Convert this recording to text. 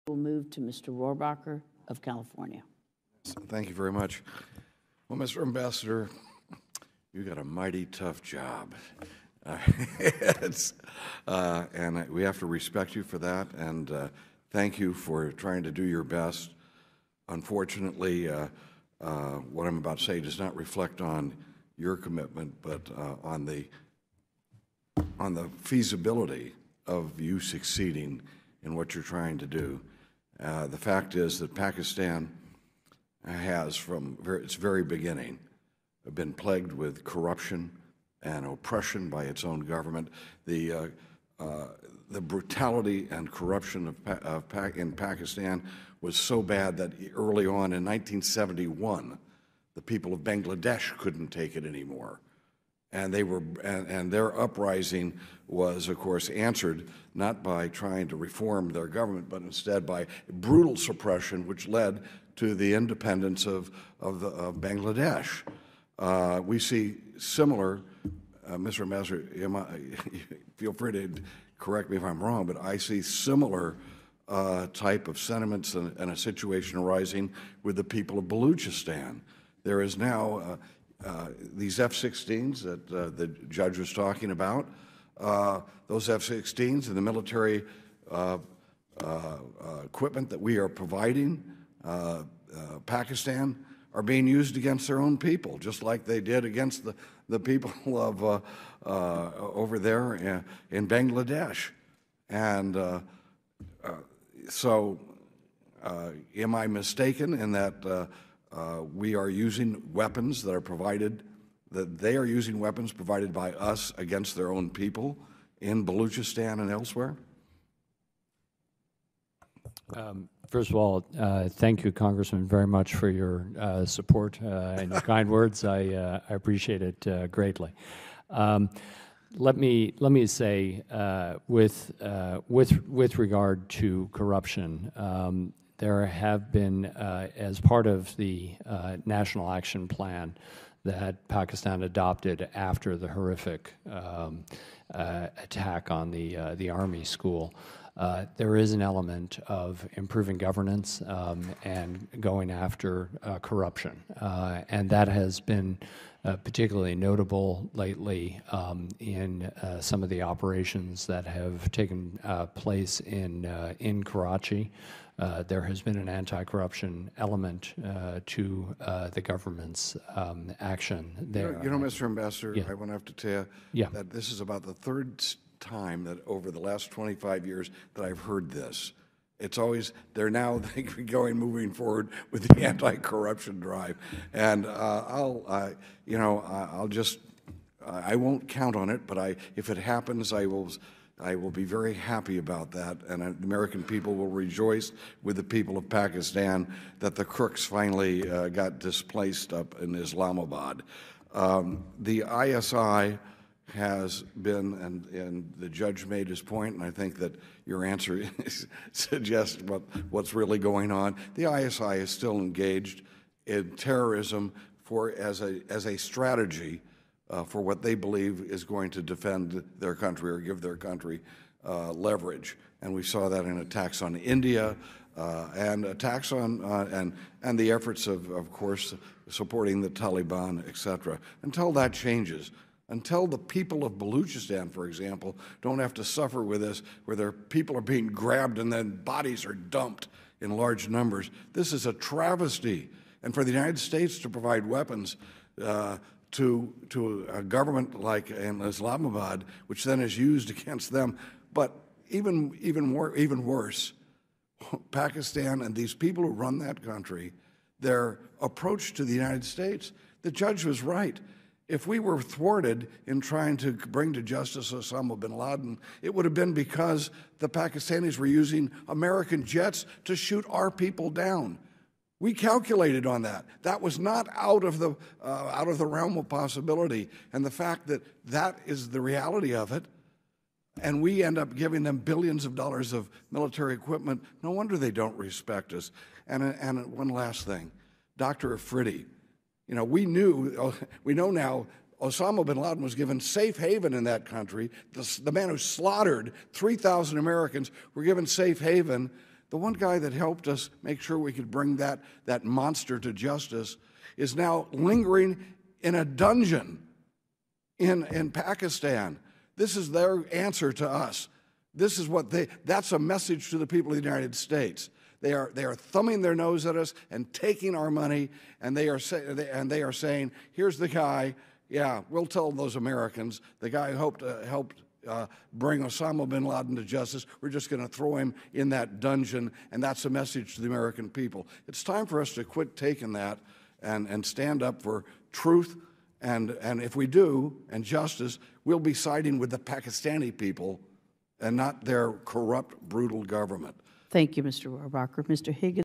We'll move to Mr. Rohrabacher of California. Thank you very much. Well, Mr. Ambassador, you got a mighty tough job. And we have to respect you for that, and thank you for trying to do your best. Unfortunately, what I'm about to say does not reflect on your commitment, but on the feasibility of you succeeding in what you're trying to do. The fact is that Pakistan has, from its very beginning, been plagued with corruption and oppression by its own government. The brutality and corruption in Pakistan was so bad that early on in 1971, the people of Bangladesh couldn't take it anymore. And their uprising was, of course, answered not by trying to reform their government, but instead by brutal suppression, which led to the independence of Bangladesh. We see similar, Mr. Ambassador, feel free to correct me if I'm wrong, but I see similar type of sentiments and a situation arising with the people of Balochistan. There is now these F-16s that the judge was talking about. Those F-16s and the military equipment that we are providing Pakistan are being used against their own people, just like they did against the people of over there in Bangladesh. And so am I mistaken in that we are using weapons that are provided, that they are using weapons provided by us against their own people in Balochistan and elsewhere? First of all, thank you, Congressman, very much for your support and your kind words. I appreciate it greatly. Let me say, with regard to corruption, there have been, as part of the National Action Plan that Pakistan adopted after the horrific attack on the Army school, there is an element of improving governance and going after corruption. And that has been particularly notable lately in some of the operations that have taken place in Karachi. There has been an anti-corruption element to the government's action there. You know, Mr. Ambassador, Yeah. I want to have to tell you that this is about the third time that over the last 25 years that I've heard this. It's always, they're now moving forward with the anti-corruption drive. And I won't count on it, but if it happens, I will be very happy about that, and the American people will rejoice with the people of Pakistan that the crooks finally got displaced up in Islamabad. The ISI has been, and the judge made his point, and I think that your answer suggests what's really going on. The ISI is still engaged in terrorism as a strategy for what they believe is going to defend their country or give their country leverage. And we saw that in attacks on India and attacks on and the efforts of course, supporting the Taliban, et cetera. Until that changes, until the people of Balochistan, for example, don't have to suffer with this, where their people are being grabbed and then bodies are dumped in large numbers, this is a travesty. And for the United States to provide weapons to a government like in Islamabad, which then is used against them. But even worse, Pakistan and these people who run that country, their approach to the United States, the judge was right. If we were thwarted in trying to bring to justice Osama bin Laden, it would have been because the Pakistanis were using American jets to shoot our people down. We calculated on that. That was not out of the realm of possibility. And the fact that that is the reality of it, and we end up giving them billions of dollars of military equipment, no wonder they don't respect us. And one last thing, Dr. Afridi, we know now Osama bin Laden was given safe haven in that country. The man who slaughtered 3,000 Americans were given safe haven. the one guy that helped us make sure we could bring that monster to justice, is now lingering in a dungeon in Pakistan. This is their answer to us. This is what that's a message to the people of the United States. They are thumbing their nose at us and taking our money, and they are saying, here's the guy, yeah, we'll tell those Americans, the guy who helped bring Osama bin Laden to justice, we're just going to throw him in that dungeon, and that's a message to the American people. It's time for us to quit taking that and stand up for truth, and if we do, and justice, we'll be siding with the Pakistani people and not their corrupt, brutal government. Thank you, Mr. Rohrabacher. Mr. Higgins.